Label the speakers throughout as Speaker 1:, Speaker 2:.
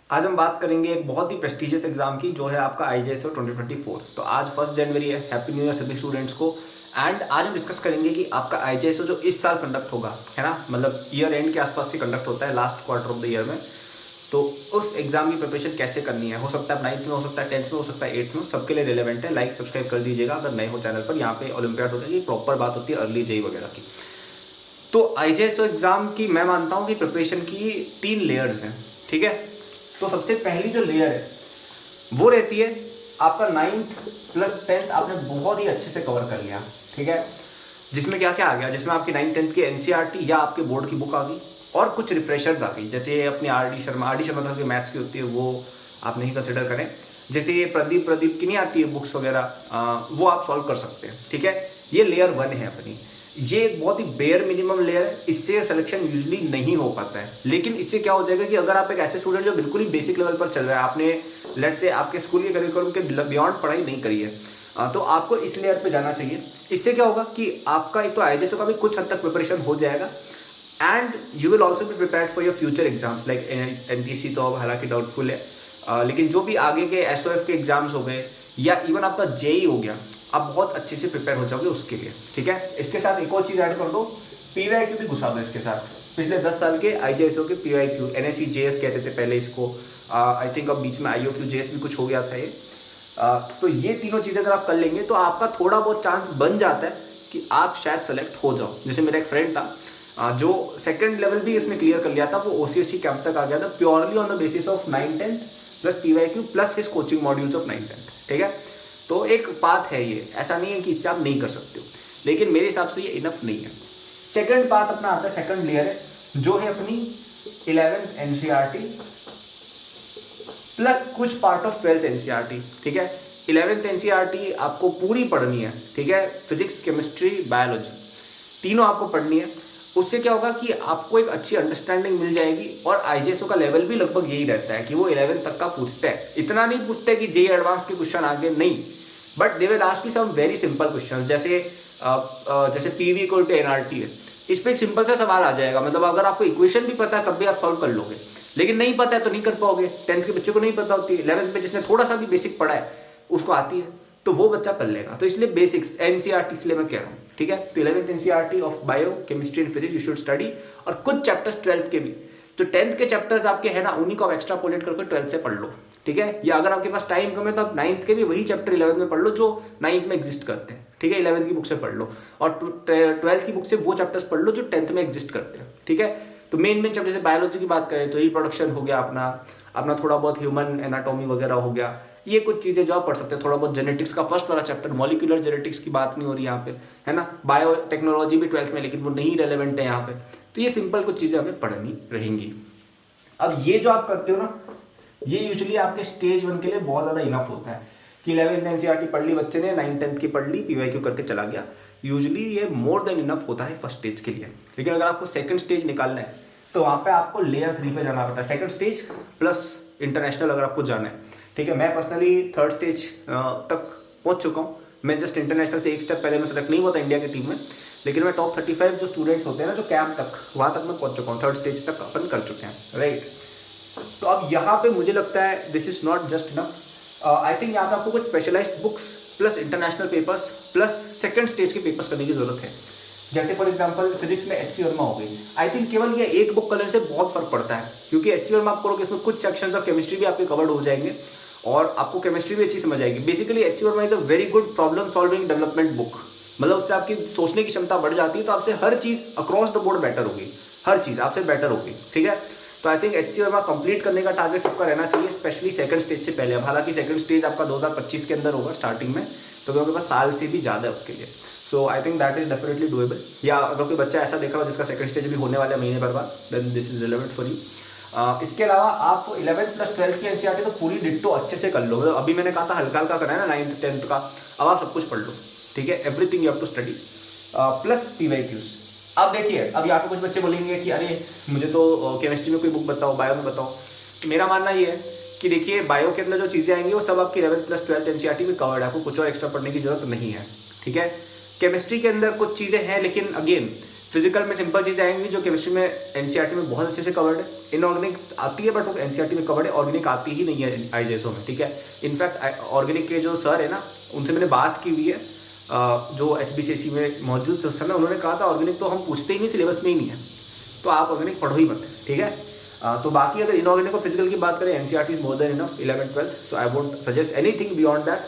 Speaker 1: आज हम बात करेंगे एक बहुत ही प्रेस्टिजियस एग्जाम की जो है आपका IJSO 2024। तो आज 1 जनवरी है। हैप्पी न्यू ईयर सभी स्टूडेंट्स को। एंड आज हम डिस्कस करेंगे कि आपका IJSO जो इस साल कंडक्ट होगा, है ना, मतलब ईयर एंड के आसपास ही कंडक्ट होता है, last quarter of the year में। तो उस एग्जाम की प्रिपरेशन कैसे करनी है, हो सकता है 9th में, हो सकता है 10th में, हो सकता है 8th में, सबके लिए रिलेवेंट है। लाइक सब्सक्राइब कर दीजिएगा अगर नए हो चैनल पर। यहाँ पे ओलंपियाड होता है, ये प्रॉपर बात होती है अर्ली जेई वगैरह की। तो IJSO एग्जाम की मैं मानता हूँ कि प्रिपरेशन की 3 लेयर्स हैं, ठीक है। तो सबसे पहली जो लेयर है वो रहती है आपका 9th प्लस 10th आपने बहुत ही अच्छे से कवर कर लिया, ठीक है। जिसमें क्या क्या आ गया, जिसमें आपकी 9th 10th की NCERT या आपके बोर्ड की बुक आ गई और कुछ रिफ्रेशर्स आ गई, जैसे अपनी आर डी शर्मा था, मैथ्स की होती है, वो आप नहीं कंसिडर करें। जैसे ये प्रदीप की नहीं आती है बुक्स वगैरह, वो आप सॉल्व कर सकते हैं, ठीक है। ये लेयर 1 है अपनी। ये एक बहुत ही बेयर मिनिमम लेयर है, इससे सिलेक्शन यूजली नहीं हो पाता है। लेकिन इससे क्या हो जाएगा कि अगर आप एक ऐसे स्टूडेंट जो बिल्कुल ही बेसिक लेवल पर चल रहा है, आपने लेट से आपके स्कूल के करिकुलम के बियॉन्ड पढ़ाई नहीं करी है, तो आपको इस लेयर पे जाना चाहिए। इससे क्या होगा कि आपका एक तो IJSO का भी कुछ हद तक प्रिपरेशन हो जाएगा and you will also be prepared for your future exams. Like NTC तो हालांकि डाउटफुल है, लेकिन जो भी आगे के SOF के एग्जाम्स हो गए या इवन आपका JEE हो गया, आप बहुत अच्छे से प्रिपेयर हो जाओगे उसके लिए, ठीक है। इसके साथ एक और चीज ऐड कर दो, PYQ भी घुसा दो इसके साथ। पिछले 10 साल के IJSO के PYQ, NSE-JS कहते थे पहले इसको, आई थिंक अब बीच में IOQ-JS भी कुछ हो गया था ये। तो ये तीनों चीजें अगर आप कर लेंगे तो आपका थोड़ा बहुत चांस बन जाता है कि आप शायद सेलेक्ट हो जाओ। जैसे मेरा एक फ्रेंड था जो सेकंड लेवल भी इसने क्लियर कर लिया था, वो OCSC कैंप तक आ गया था purely on the basis of 9th 10th plus PYQ plus his coaching modules of 9th 10th, ठीक है। तो एक बात है, ये ऐसा नहीं है कि इससे आप नहीं कर सकते हो, लेकिन मेरे हिसाब से ये इनफ नहीं है। सेकंड बात अपना आता है, सेकंड लेयर है जो है अपनी 11th NCERT प्लस कुछ पार्ट ऑफ 12th NCERT, ठीक है। 11th NCERT आपको पूरी पढ़नी है, ठीक है। फिजिक्स, केमिस्ट्री, बायोलॉजी तीनों आपको पढ़नी है। उससे क्या होगा कि आपको एक अच्छी अंडरस्टैंडिंग मिल जाएगी और IJSO का लेवल भी लगभग यही रहता है कि वो 11th तक का पूछते हैं। इतना नहीं पूछते कि JEE एडवांस के क्वेश्चन आगे नहीं, but they will ask you some very simple questions. जैसे PV इक्वल टू NRT है, इस पे एक सिंपल सा सवाल आ जाएगा। मतलब अगर आपको इक्वेशन भी पता है तब भी आप सॉल्व कर लोगे, लेकिन नहीं पता है तो नहीं कर पाओगे। 10th के बच्चे को नहीं पता होती है, 11th में जिसने थोड़ा सा भी बेसिक पढ़ा है उसको आती है, तो वो बच्चा कर लेगा। तो इसलिए बेसिक्स NCERT इसलिए मैं कह रहा हूँ, ठीक है। तो 11th NCERT of bio, chemistry and physics you should study, और कुछ चैप्टर्स 12th के भी। तो 10th के चैप्टर्स आपके है ना, उन्हीं को आप एक्स्ट्रापोलेट करके 12th से पढ़ लो, ठीक है। या अगर आपके पास टाइम कम है तो आप 9th के भी वही चैप्टर 11th में पढ़ लो जो 9th में एग्जिस्ट करते हैं, ठीक है। 11th की बुक से पढ़ लो और 12th की बुक से वो चैप्टर्स पढ़ लो जो 10th में एग्जिस्ट करते हैं, ठीक है। तो मेन चैप्टर, जैसे बायोलॉजी की बात करें तो रिप्रोडक्शन हो गया, अपना थोड़ा बहुत ह्यूमन एनाटॉमी वगैरह हो गया, ये कुछ चीजें जो आप पढ़ सकते हैं। थोड़ा बहुत जेनेटिक्स का फर्स्ट वाला चैप्टर, मॉलिक्यूलर जेनेटिक्स की बात नहीं हो रही यहाँ पे, है ना। बायोटेक्नोलॉजी भी 12th में, लेकिन वो नहीं रेलेवेंट है यहाँ पे। तो ये सिंपल कुछ चीजें हमें पढ़नी रहेंगी। अब ये जो आप करते हो ना, ये यूजुअली आपके स्टेज 1 के लिए बहुत ज्यादा इनफ होता है कि 11th NCERT पढ़ ली बच्चे ने, 9th 10th की पढ़ ली, PYQ करके चला गया। यूजुअली ये मोर देन इनफ होता है फर्स्ट स्टेज के लिए। लेकिन अगर आपको सेकंड स्टेज निकालना है तो वहां पे आपको लेयर 3 पे जाना पड़ता है। सेकंड स्टेज प्लस इंटरनेशनल अगर आपको जाना है, ठीक है। मैं पर्सनली 3rd स्टेज तक पहुंच चुका हूं। मैं जस्ट इंटरनेशनल से एक स्टेप पहले मैं सेलेक्ट नहीं हुआ था इंडिया की टीम में, लेकिन मैं टॉप 35 जो स्टूडेंट्स होते हैं ना, जो कैंप तक, वहां तक मैं पहुंच चुका हूँ। 3rd स्टेज तक अपन कर चुके हैं, राइट। तो अब यहाँ पे मुझे लगता है this is not just enough. I think यहाँ पे आपको कुछ specialised books plus international papers plus second stage के पेपर्स करने की जरूरत है। जैसे फॉर एग्जांपल फिजिक्स में HC वर्मा हो गई। आई थिंक केवल ये एक बुक कलर से बहुत फर्क पड़ता है, क्योंकि HC वर्मा आप करोगे इसमें कुछ सेक्शंस ऑफ केमिस्ट्री भी आपके कवर्ड हो जाएंगे और आपको केमिस्ट्री भी अच्छी समझ आएगी। Basically HC Verma is a very good problem solving development book. मतलब उससे आपकी सोचने की क्षमता बढ़ जाती है, तो आपसे हर चीज अक्रॉस द बोर्ड बेटर होगी, हर चीज आपसे बेटर होगी, ठीक है। तो I think HC Verma complete करने का टारगेट सबका रहना चाहिए, स्पेशली सेकंड स्टेज से पहले। अब हालांकि सेकंड स्टेज आपका 2025 के अंदर होगा स्टार्टिंग में, तो आपके पास साल से भी ज्यादा है उसके लिए। So I think that is definitely doable. या अगर कोई बच्चा ऐसा देखा हो जिसका सेकंड स्टेज भी होने वाला है महीने भर बाद, then this is relevant for you. इसके अलावा आप 11th प्लस 12th की NCERT तो पूरी डिट्टो अच्छे से कर लो। अभी मैंने कहा था हल्का हल्का करना है ना 9th 10th का, अब आप सब कुछ पढ़ लो, ठीक है। Everything you have to study plus PYQs। अब देखिए, अब यहाँ पे कुछ बच्चे बोलेंगे कि अरे मुझे तो केमिस्ट्री में कोई बुक बताओ, बायो में बताओ। मेरा मानना ये है कि देखिए, बायो के अंदर जो चीजें आएंगी वो सब आपकी 11th प्लस 12th NCERT में कवर्ड है, आपको कुछ और एक्स्ट्रा पढ़ने की जरूरत नहीं है, ठीक है। केमिस्ट्री के अंदर कुछ चीजें हैं, लेकिन अगेन फिजिकल में सिंपल चीज़ आएंगी जो केमिस्ट्री में एनसीईआरटी में बहुत अच्छे से कवर्ड है। इनऑर्गेनिक आती है बट वो एनसीईआरटी में कवर्ड है, ऑर्गेनिक आती ही नहीं है आईजेएसओ में, ठीक है। इनफैक्ट ऑर्गेनिक के जो सर है ना, उनसे मैंने बात की हुई है, जो एचबीसीएसई में मौजूद थे उस समय, उन्होंने कहा था ऑर्गेनिक तो हम पूछते ही नहीं, सिलेबस में ही नहीं है, तो आप ऑर्गेनिक पढ़ो ही मत, ठीक है। तो बाकी अगर इनऑर्गेनिक और फिजिकल की बात करें, NCERT is more than enough 11th-12th, so I won't suggest anything beyond that.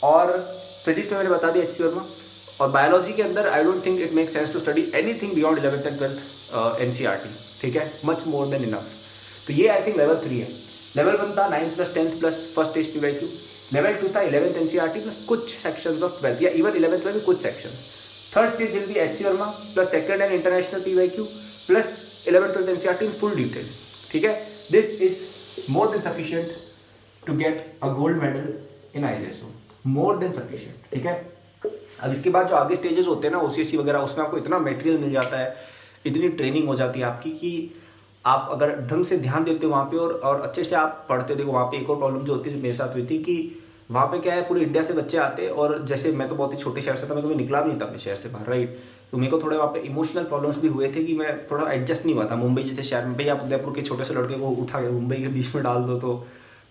Speaker 1: और फिजिक्स में मैंने बता दिया एचसी वर्मा, और बायोलॉजी के अंदर I don't think it make sense to study anything beyond 11th and 12th NCERT, ठीक है, मच मोर देन इनफ। तो ये आई थिंक लेवल 3 है। लेवल 1 था 9th + 10th plus first stage PYQ. Level 2 था 11th एनसीईआरटी प्लस कुछ sections of 12th, या even 11th में कुछ sections. Third stage will be HC Verma plus second and international PYQ plus 11th-12th NCERT in full detail, ठीक है। This is more than sufficient to get a gold medal in IJSO, more than sufficient, ठीक है। अब इसके बाद जो आगे stages होते हैं ना, ओसीएससी वगैरह, उसमें आपको इतना मटेरियल मिल जाता है, इतनी ट्रेनिंग हो जाती है आपकी कि आप अगर ढंग से ध्यान देते हो वहाँ पे और अच्छे से आप पढ़ते हो। देखो वहाँ पे एक और प्रॉब्लम जो होती है, मेरे साथ हुई थी, कि वहाँ पे क्या है, पूरे इंडिया से बच्चे आते हैं, और जैसे मैं तो बहुत ही छोटे शहर से था, मैं कभी निकला भी नहीं था अपने शहर से बाहर, राइट। तो मेरे को थोड़े वहाँ पे इमोशनल प्रॉब्लम्स भी हुए थे कि मैं थोड़ा एडजस्ट नहीं हुआ था मुंबई जैसे शहर में। भाई आप उदयपुर के छोटे से लड़के को उठा के मुंबई के बीच में डाल दो तो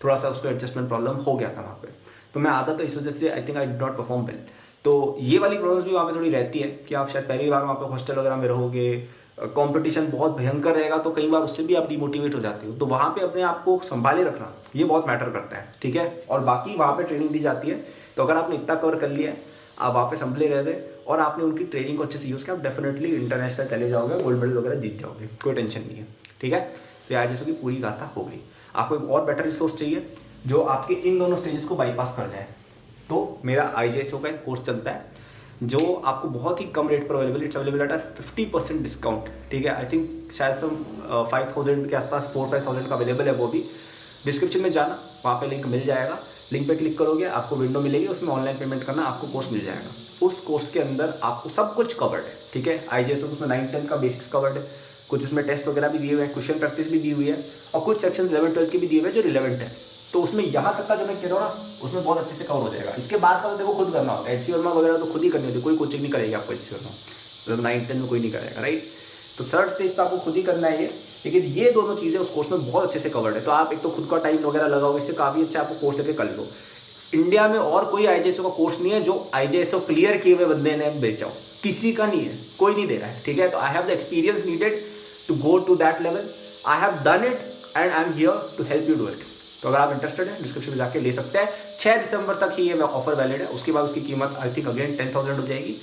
Speaker 1: थोड़ा सा उसको एडजस्टमेंट प्रॉब्लम हो गया था वहाँ पे। तो मैं आता तो इस वजह से I think I did not perform well. तो ये वाली प्रॉब्लम्स भी वहाँ पे थोड़ी रहती है कि आप शायद पहली बार वहाँ पे हॉस्टल वगैरह में रहोगे, कंपटीशन बहुत भयंकर रहेगा, तो कई बार उससे भी आप डिमोटिवेट हो जाते हो। तो वहाँ पे अपने आप को संभाले रखना ये बहुत मैटर करता है, ठीक है। और बाकी वहाँ पे ट्रेनिंग दी जाती है, तो अगर आपने इतना कवर कर लिया है, आप वहाँ पे संभले रह गए और आपने उनकी ट्रेनिंग को अच्छे से यूज किया, आप डेफिनेटली इंटरनेशनल चले जाओगे, गोल्ड मेडल वगैरह जीत जाओगे, कोई टेंशन नहीं है, ठीक है। तो आईजेएसओ की पूरी गाथा हो गई। आपको एक और बेटर रिसोर्स चाहिए जो आपके इन दोनों स्टेजेस को बाईपास कर जाए, तो मेरा आईजेएसओ का एक कोर्स चलता है जो आपको बहुत ही कम रेट पर available, it's available at 50% discount, ठीक है। आई थिंक शायद 5000 के आसपास, 4-5,000 का अवेलेबल है वो भी। डिस्क्रिप्शन में जाना, वहाँ पे लिंक मिल जाएगा, लिंक पे क्लिक करोगे आपको विंडो मिलेगी, उसमें ऑनलाइन पेमेंट करना, आपको कोर्स मिल जाएगा। उस कोर्स के अंदर आपको सब कुछ कवर्ड है, ठीक है। आईजेएसओ उसमें 9th-10th का बेसिक्स कवर्ड है, कुछ उसमें टेस्ट वगैरह भी दिए हुए हैं, क्वेश्चन प्रैक्टिस भी दी हुई है, और कुछ सेक्शन 11th-12th के भी दिए हुए हैं जो रिलेवेंट है। तो उसमें यहाँ तक का जो मैं कह रहा हूँ ना, उसमें बहुत अच्छे से कवर हो जाएगा। इसके बाद का तो देखो खुद करना होता है, एचसी वर्मा वगैरह तो खुद ही करनी होती है, कोई कोचिंग नहीं करेगी आपको एचसी वर्मा, मतलब 9th-10th में कोई नहीं करेगा, राइट। तो थर्ड स्टेज तो आपको खुद ही करना है ये, लेकिन ये दोनों चीजें उस कोर्स में बहुत अच्छे से कवर्ड है। तो आप एक तो खुद का टाइम वगैरह लगाओगे, इससे काफी अच्छा आपको कोर्स लेके कर लो। इंडिया में और कोई आईजेएसओ का कोर्स नहीं है जो आईजेएसओ क्लियर किए हुए बंदे ने बेचा हो, किसी का नहीं है, कोई नहीं दे रहा है, ठीक है। तो I have the experience needed to go to that level, I have done it and I am here to help you do it. तो अगर आप इंटरेस्टेड हैं, डिस्क्रिप्शन में जाके ले सकते हैं। 6 दिसंबर तक ही ये ऑफर वैलिड है, उसके बाद उसकी कीमत आई थिंक अगेन 10,000 हो जाएगी।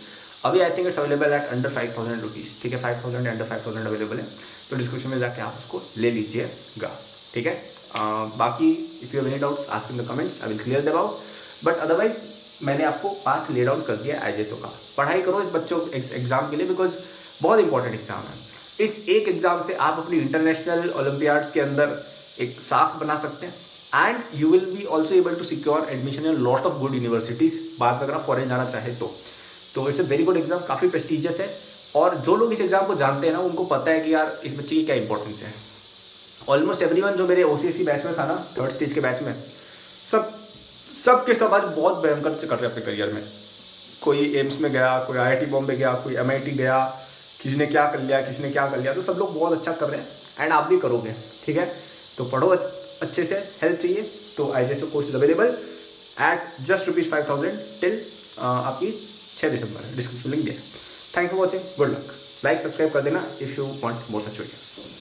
Speaker 1: अभी I think it's available at under 5,000 rupees, ठीक है। 5,000 अंडर 5,000 अवेलेबल है, तो डिस्क्रिप्शन में जाके आप उसको ले लीजिएगा, ठीक है। बाकी if you have any doubts ask in the comments, I will clear them out. But otherwise मैंने आपको पाथ ले डाउन कर दिया आईजेएसओ का। पढ़ाई करो इस बच्चों एग्जाम के लिए, बिकॉज बहुत इंपॉर्टेंट एग्जाम है। इस एक एग्जाम से आप अपनी इंटरनेशनल ओलंपियाड्स के अंदर एक साख बना सकते हैं, and you will be also able to secure admission in lot of good universities. बाद में अगर आप फॉरेन जाना चाहे तो it's a very good exam, काफी प्रेस्टिजियस है। और जो लोग इस एग्जाम को जानते हैं ना, उनको पता है कि यार इस बच्चे की क्या इंपॉर्टेंस है। ऑलमोस्ट एवरीवन जो मेरे ओसीएससी बैच में था ना, थर्ड स्टेज के बैच में, सब के सब आज बहुत भयंकर कर रहे हैं अपने करियर में। कोई एम्स में गया, कोई आईआईटी बॉम्बे गया, कोई एमआईटी गया, किसी ने क्या कर लिया, किसी ने क्या कर लिया। तो सब लोग बहुत अच्छा कर रहे हैं, एंड आप भी करोगे, ठीक है। तो पढ़ो अच्छे से, हेल्प चाहिए तो IJSO course is available at just ₹5,000 till आपकी 6 दिसंबर, डिस्क्रिप्शन लिंक दिया। Thank you for watching, good luck. Like subscribe कर देना if you want more such videos.